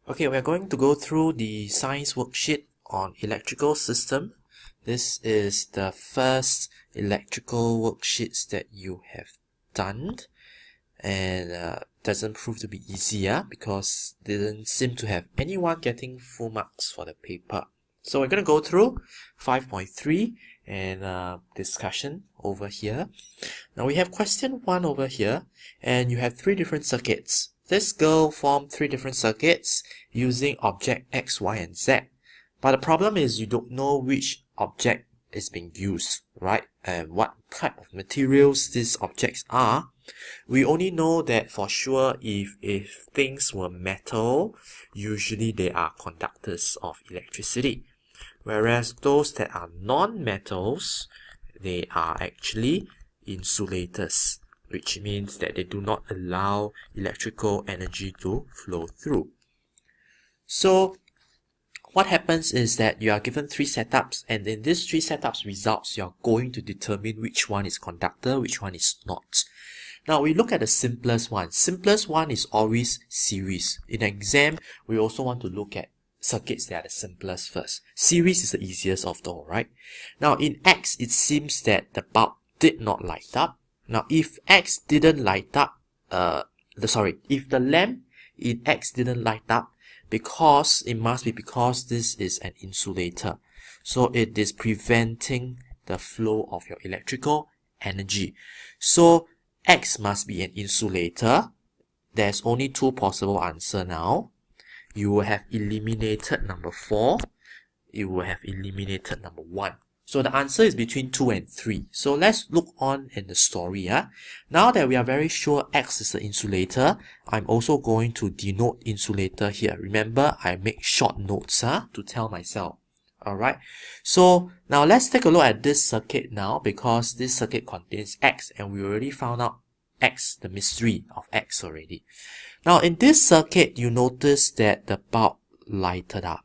Okay, we're going to go through the science worksheet on electrical system. This is the first electrical worksheets that you have done, and doesn't prove to be easier because didn't seem to have anyone getting full marks for the paper. So we're going to go through 5.3 and discussion over here. Now we have question 1 over here, and you have 3 different circuits. This girl formed 3 different circuits using object X, Y, and Z. But the problem is you don't know which object is being used, right? And what type of materials these objects are. We only know that for sure if things were metal, usually they are conductors of electricity. Whereas those that are non-metals, they are actually insulators, which means that they do not allow electrical energy to flow through. So what happens is that you are given 3 setups, and in these 3 setups results, you are going to determine which one is conductor, which one is not. Now we look at the simplest one. Simplest one is always series. In an exam, we also want to look at circuits that are the simplest first. Series is the easiest of all, right? Now in X, it seems that the bulb did not light up. Now if X didn't light up, if the lamp in X didn't light up, it must be because this is an insulator. So it is preventing the flow of your electrical energy. So X must be an insulator. There's only 2 possible answers now. You will have eliminated number 4. You will have eliminated number 1. So the answer is between 2 and 3. So let's look on in the story. Now that we are very sure X is the insulator, I'm also going to denote insulator here. Remember, I make short notes to tell myself. Alright, so now let's take a look at this circuit now, because this circuit contains X and we already found out X, the mystery of X already. Now in this circuit, you notice that the bulb lighted up.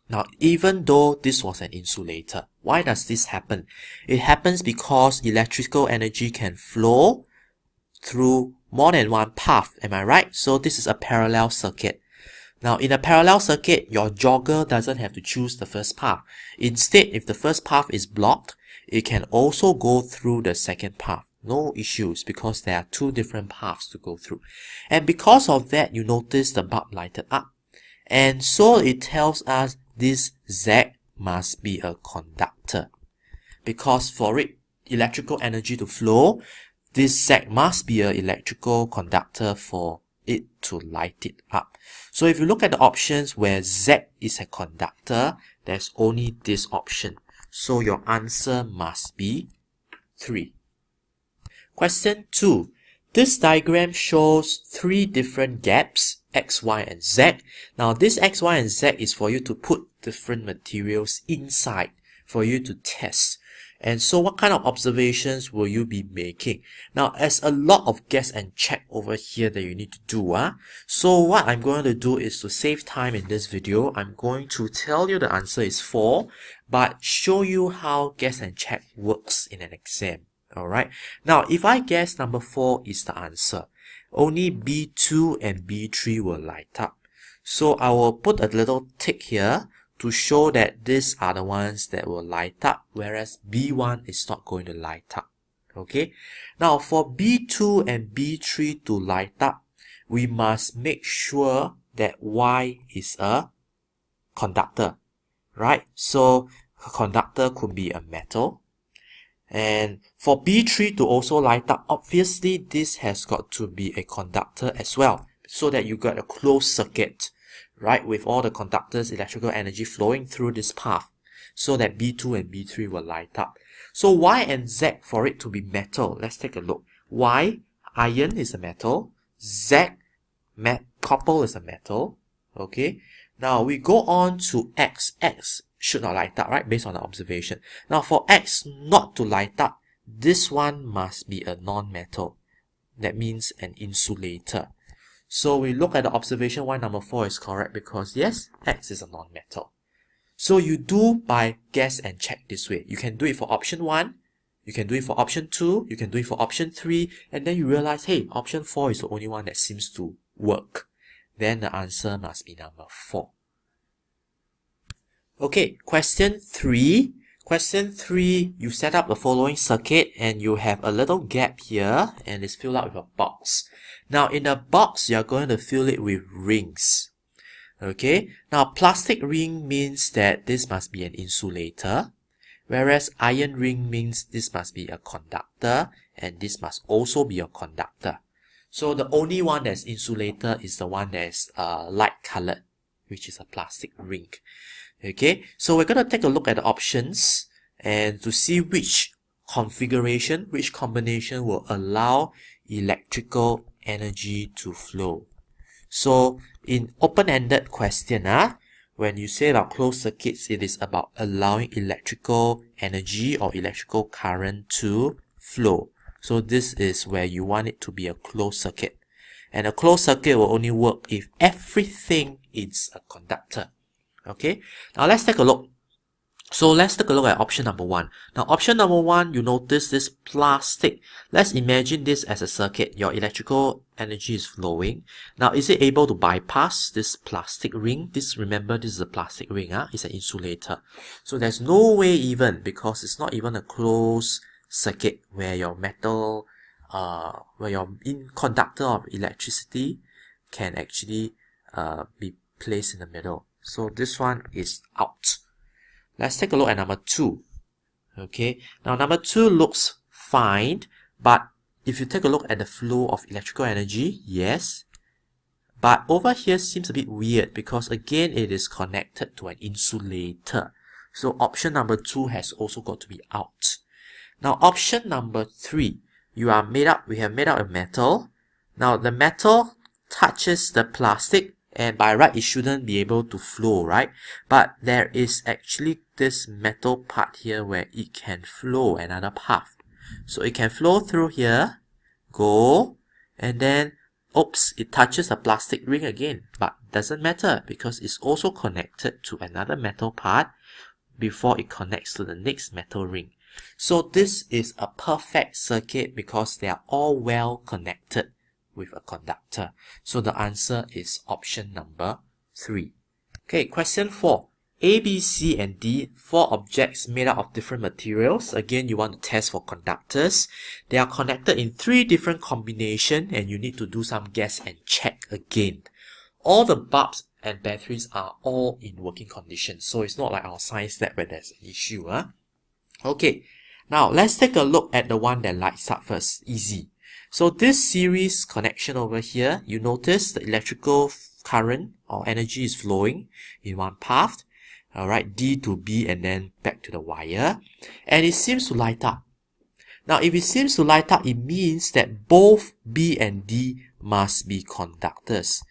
Now, even though this was an insulator, why does this happen? It happens because electrical energy can flow through more than one path. Am I right? So this is a parallel circuit. Now, in a parallel circuit, your jogger doesn't have to choose the first path. Instead, if the first path is blocked, it can also go through the second path. No issues, because there are 2 different paths to go through. And because of that, you notice the bulb lighted up. And so it tells us this Z must be a conductor. Because for it, electrical energy to flow, this Z must be an electrical conductor for it to light it up. So if you look at the options where Z is a conductor, there's only this option. So your answer must be 3. Question 2. This diagram shows 3 different gaps, X, Y, and Z. Now this X, Y, and Z is for you to put different materials inside for you to test. And so what kind of observations will you be making? Now there's a lot of guess and check over here that you need to do. So what I'm going to do is to save time in this video. I'm going to tell you the answer is 4, but show you how guess and check works in an exam. Alright, now if I guess number 4 is the answer, only B2 and B3 will light up. So I will put a little tick here to show that these are the ones that will light up, whereas B1 is not going to light up. Okay, now for B2 and B3 to light up, we must make sure that Y is a conductor, right? So a conductor could be a metal. And for B3 to also light up, obviously this has got to be a conductor as well, so that you got a closed circuit, right, with all the conductors, electrical energy flowing through this path, so that B2 and B3 will light up. So Y and Z, for it to be metal, let's take a look. Y, iron is a metal. Z, copper is a metal. Okay, now we go on to X. X should not light up, right, based on the observation. Now for X not to light up, this one must be a non-metal. That means an insulator. So we look at the observation why number 4 is correct, because yes, X is a non-metal. So you do by guess and check this way. You can do it for option 1, you can do it for option 2, you can do it for option 3, and then you realize, hey, option 4 is the only one that seems to work. then the answer must be number 4. Okay, question 3. Question 3, you set up the following circuit and you have a little gap here and it's filled out with a box. Now in the box, you're going to fill it with rings. Okay, now plastic ring means that this must be an insulator, whereas iron ring means this must be a conductor and this must also be a conductor. So the only one that's insulator is the one that's light colored, which is a plastic ring. Okay, so we're going to take a look at the options and to see which configuration, which combination will allow electrical energy to flow. So in open-ended question, when you say about closed circuits, it is about allowing electrical energy or electrical current to flow. So this is where you want it to be a closed circuit. And a closed circuit will only work if everything is a conductor. Okay, now let's take a look. So let's take a look at option number 1. Now option number 1, you notice this plastic. Let's imagine this as a circuit. Your electrical energy is flowing. Now is it able to bypass this plastic ring? Remember, this is a plastic ring. It's an insulator. So there's no way even, because it's not even a closed circuit where your metal, where your conductor of electricity can actually be placed in the middle. So this one is out. Let's take a look at number 2. Okay, now number 2 looks fine, but if you take a look at the flow of electrical energy, yes. But over here seems a bit weird because again it is connected to an insulator. So option number 2 has also got to be out. Now option number 3, we have made up a metal. Now the metal touches the plastic, and by right it shouldn't be able to flow, right? But there is actually this metal part here where it can flow another path. So it can flow through here, go, and then oops, it touches the plastic ring again, but doesn't matter because it's also connected to another metal part before it connects to the next metal ring. So this is a perfect circuit because they are all well connected with a conductor. So the answer is option number 3. Okay, question 4. A, B, C, and D, 4 objects made up of different materials. Again, you want to test for conductors. They are connected in 3 different combinations and you need to do some guess and check again. All the bulbs and batteries are all in working condition. So it's not like our science lab where there's an issue. Okay, now let's take a look at the one that lights up first. Easy. So this series connection over here, you notice the electrical current or energy is flowing in one path. Alright, D to B and then back to the wire. And it seems to light up. Now if it seems to light up, it means that both B and D must be conductors.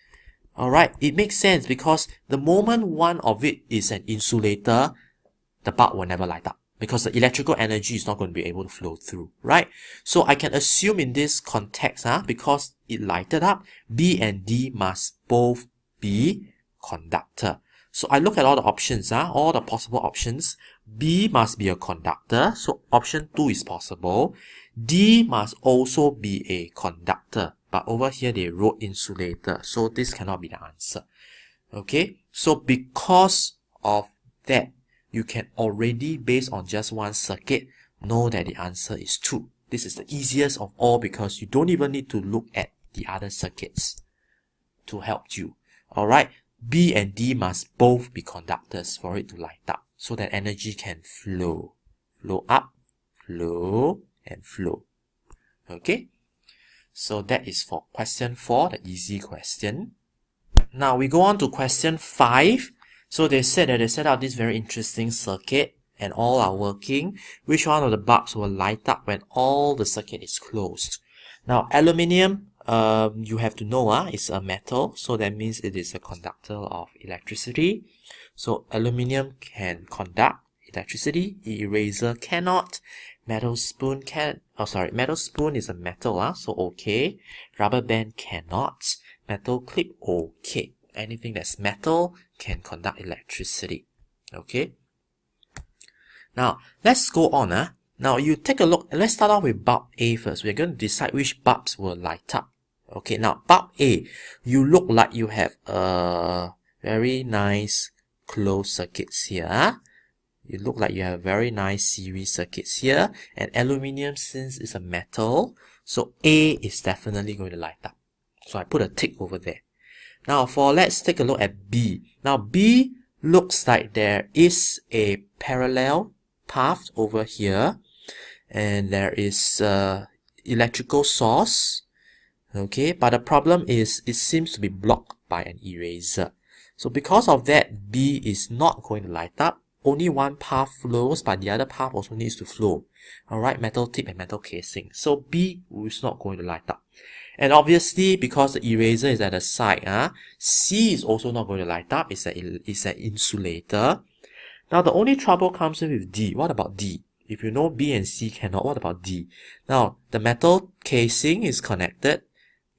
Alright, it makes sense because the moment one of it is an insulator, the bulb will never light up, because the electrical energy is not going to be able to flow through, right? So I can assume in this context, because it lighted up, B and D must both be conductor. So I look at all the options, all the possible options. B must be a conductor, so option 2 is possible. D must also be a conductor, but over here they wrote insulator, so this cannot be the answer. Okay, so because of that, you can already, based on just one circuit, know that the answer is 2. This is the easiest of all because you don't even need to look at the other circuits to help you. Alright, B and D must both be conductors for it to light up so that energy can flow. Flow up, flow, and flow. Okay, so that is for question 4, the easy question. Now we go on to question 5. So they said that they set out this very interesting circuit and all are working. Which one of the bulbs will light up when all the circuit is closed? Now aluminium, you have to know, it's a metal, so that means it is a conductor of electricity. So aluminium can conduct electricity, eraser cannot, metal spoon can, metal spoon is a metal, so okay. Rubber band cannot, metal clip okay. Anything that's metal can conduct electricity. Okay. Now, let's go on. Now, you take a look. Let's start off with bulb A first. We're going to decide which bulbs will light up. Okay, now bulb A, you look like you have a very nice closed circuits here. You look like you have very nice series circuits here, and aluminium, since it's a metal, so A is definitely going to light up. So I put a tick over there. Now let's take a look at B. Now B looks like there is a parallel path over here, and there is electrical source. Okay, but the problem is it seems to be blocked by an eraser. So because of that, B is not going to light up. Only one path flows, but the other path also needs to flow. Alright, metal tip and metal casing. So B is not going to light up. And obviously, because the eraser is at the side, C is also not going to light up. It's an insulator. Now, the only trouble comes in with D. What about D? If you know B and C cannot, what about D? Now, the metal casing is connected.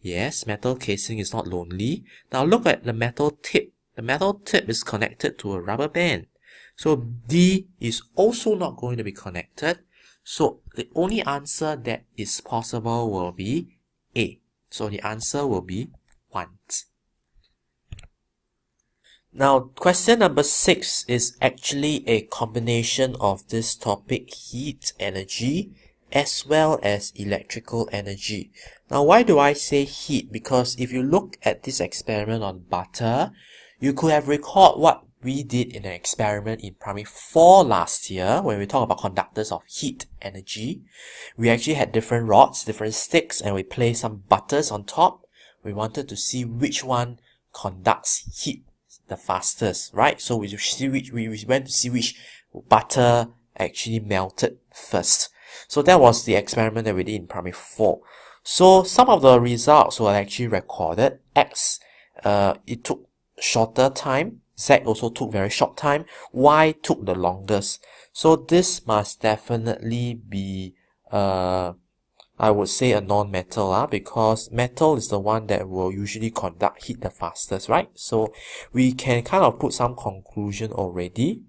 Yes, metal casing is not lonely. Now, look at the metal tip. The metal tip is connected to a rubber band. So, D is also not going to be connected. So, the only answer that is possible will be A. So, the answer will be 1. Now, question number 6 is actually a combination of this topic, heat energy, as well as electrical energy. Now, why do I say heat? Because if you look at this experiment on butter, you could have recalled what we did in an experiment in primary 4 last year when we talked about conductors of heat energy. We actually had different rods, different sticks, and we placed some butters on top. We wanted to see which one conducts heat the fastest, right? So we went to see which butter actually melted first. So that was the experiment that we did in primary 4. So some of the results were actually recorded. X, it took shorter time. Z also took very short time. Y took the longest. So this must definitely be, I would say a non-metal, because metal is the one that will usually conduct heat the fastest, right? So we can kind of put some conclusion already,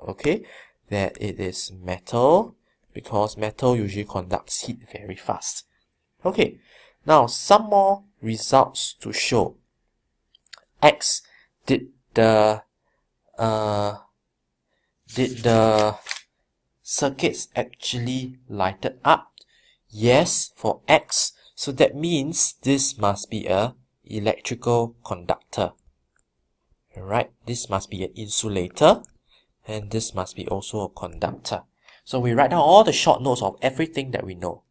okay, that it is metal, because metal usually conducts heat very fast. Okay, now some more results to show. X, did the circuits actually lighted up? Yes, for X. So that means this must be a electrical conductor. Alright, this must be an insulator, and this must be also a conductor. So we write down all the short notes of everything that we know.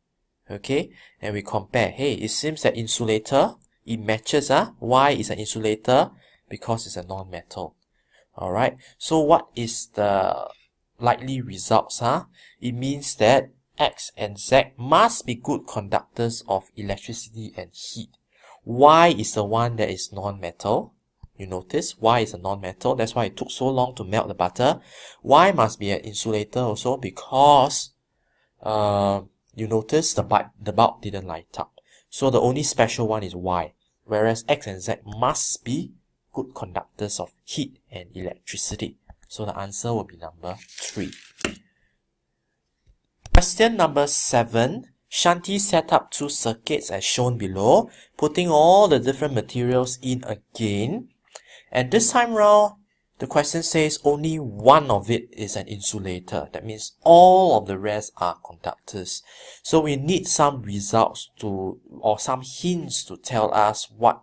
Okay, and we compare. Hey, it seems that insulator, it matches. Why is an insulator? Because it's a non-metal. Alright, so what is the likely results? It means that X and Z must be good conductors of electricity and heat. Y is the one that is non-metal. You notice Y is a non-metal. That's why it took so long to melt the butter. Y must be an insulator also because you notice the bulb didn't light up. So the only special one is Y. Whereas X and Z must be good conductors of heat and electricity. So the answer will be number 3. Question number 7. Shanti set up 2 circuits as shown below, putting all the different materials in again. And this time round, the question says only one of it is an insulator. That means all of the rest are conductors. So we need some results or some hints to tell us what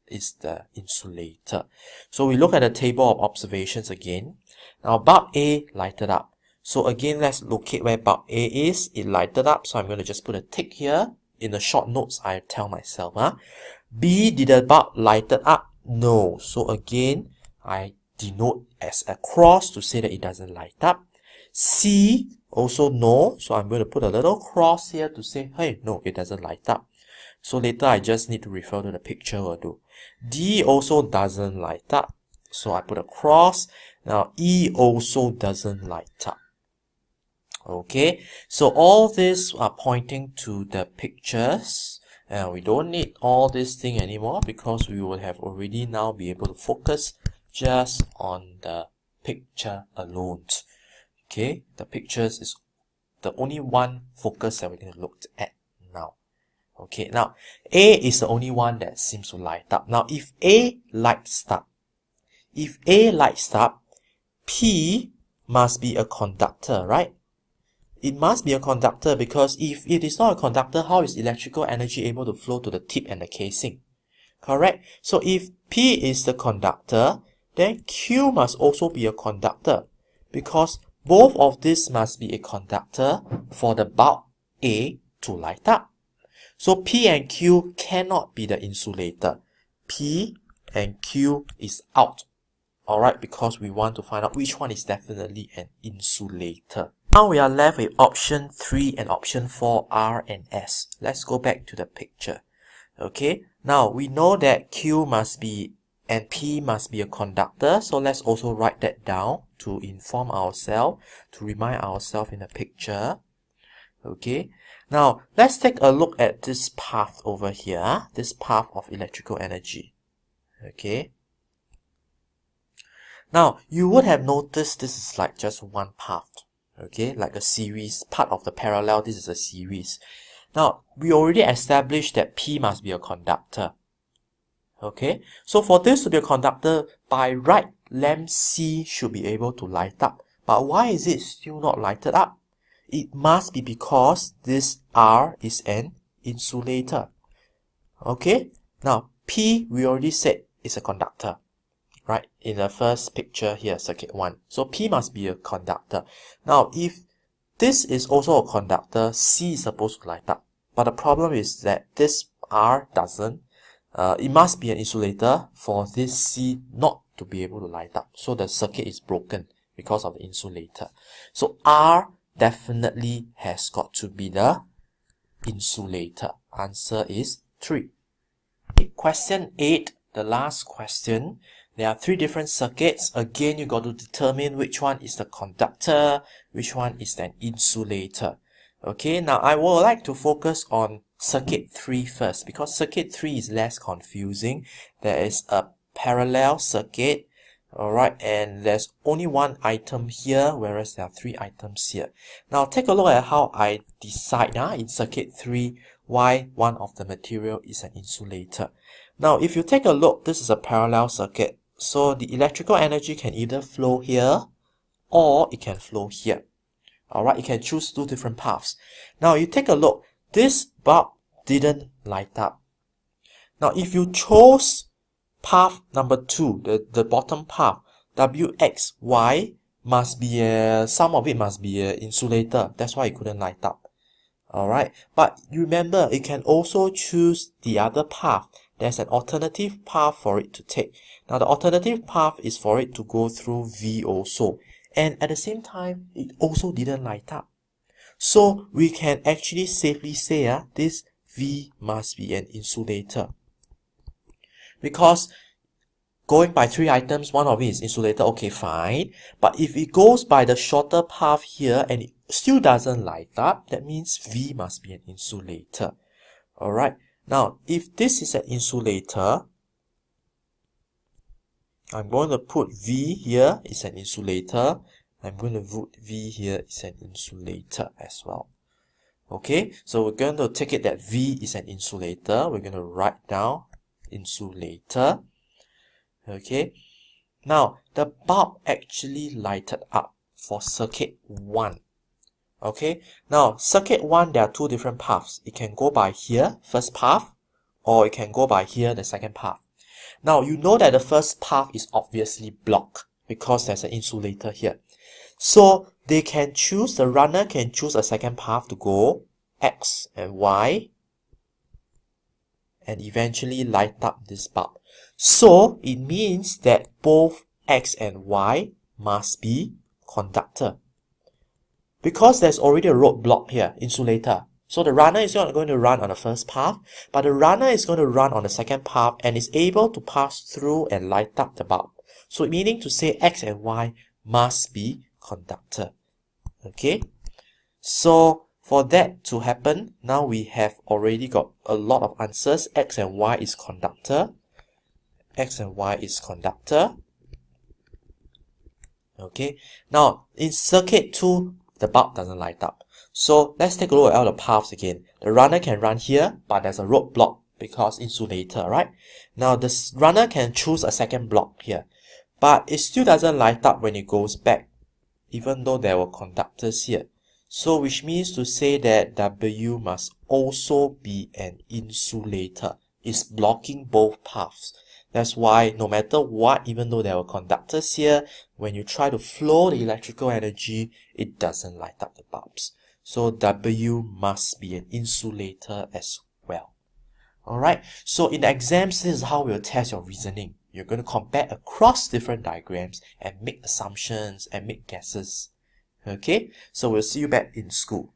is the insulator. So we look at the table of observations again. Now bulb A lighted up. So again, let's locate where bulb A is. It lighted up, so I'm going to just put a tick here. In the short notes, I tell myself. B, did the bulb lighted up? No. So again, I denote as a cross to say that it doesn't light up. C, also no. So I'm going to put a little cross here to say, hey, no, it doesn't light up. So later, I just need to refer to the picture or do. D also doesn't light up. So I put a cross. Now, E also doesn't light up. Okay, so all these are pointing to the pictures, and we don't need all this thing anymore because we will have already now be able to focus just on the picture alone. Okay, the pictures is the only one focus that we're going to look at now. Okay, now A is the only one that seems to light up. Now if A lights up, P must be a conductor, right? It must be a conductor, because if it is not a conductor, how is electrical energy able to flow to the tip and the casing? Correct? So if P is the conductor, then Q must also be a conductor, because both of these must be a conductor for the bulb A to light up. So P and Q cannot be the insulator. P and Q is out. Alright, because we want to find out which one is definitely an insulator. Now we are left with option 3 and option 4, R and S. Let's go back to the picture. Okay, now we know that Q must be and P must be a conductor. So let's also write that down to inform ourselves, to remind ourselves in the picture. Okay, now let's take a look at this path over here, this path of electrical energy. Okay. Now, you would have noticed this is like just one path, okay, like a series, part of the parallel, this is a series. Now, we already established that P must be a conductor, okay. So for this to be a conductor, by right, lamp C should be able to light up. But why is it still not lighted up? It must be because this R is an insulator, okay. Now, P, we already said, is a conductor. Right, in the first picture here, circuit 1. So P must be a conductor. Now, if this is also a conductor, C is supposed to light up. But the problem is that this R doesn't. It must be an insulator for this C not to be able to light up. So the circuit is broken because of the insulator. So R definitely has got to be the insulator. Answer is 3. Question 8, the last question. There are 3 different circuits. Again, you got to determine which one is the conductor, which one is an insulator. Okay, now I would like to focus on circuit 3 first, because circuit 3 is less confusing. There is a parallel circuit, alright, and there's only one item here, whereas there are 3 items here. Now take a look at how I decide in circuit 3 why one of the material is an insulator. Now if you take a look, this is a parallel circuit. So the electrical energy can either flow here or it can flow here. Alright, you can choose 2 different paths. Now you take a look, this bulb didn't light up. Now if you chose path number 2, the bottom path, WXY must be some of it must be an insulator. That's why it couldn't light up. Alright, but remember, it can also choose the other path. There's an alternative path for it to take. Now the alternative path is for it to go through V also. And at the same time, it also didn't light up. So we can actually safely say this V must be an insulator. Because going by 3 items, one of it is insulator, okay, fine. But if it goes by the shorter path here and it still doesn't light up, that means V must be an insulator. Alright. Now, if this is an insulator, I'm going to put V here is an insulator. I'm going to put V here is an insulator as well. Okay, so we're going to take it that V is an insulator. We're going to write down insulator. Okay, now the bulb actually lighted up for circuit 1. Okay, now circuit 1, there are 2 different paths. It can go by here, first path, or it can go by here, the second path. Now you know that the first path is obviously blocked because there's an insulator here. So they can choose, the runner can choose a second path to go X and Y and eventually light up this bulb. So it means that both X and Y must be conductor. Because there's already a roadblock here, insulator. So the runner is not going to run on the first path, but the runner is going to run on the second path and is able to pass through and light up the bulb. So meaning to say X and Y must be conductor. Okay? So for that to happen, now we have already got a lot of answers. X and Y is conductor. X and Y is conductor. Okay? Now, in circuit 2, the bulb doesn't light up. So let's take a look at all the paths again. The runner can run here, but there's a roadblock because insulator, right? Now the runner can choose a second block here, but it still doesn't light up when it goes back, even though there were conductors here. So which means to say that W must also be an insulator. It's blocking both paths. That's why no matter what, even though there were conductors here, when you try to flow the electrical energy, it doesn't light up the bulbs. So W must be an insulator as well. Alright, so in the exams, this is how we'll test your reasoning. You're going to compare across different diagrams and make assumptions and make guesses. Okay, so we'll see you back in school.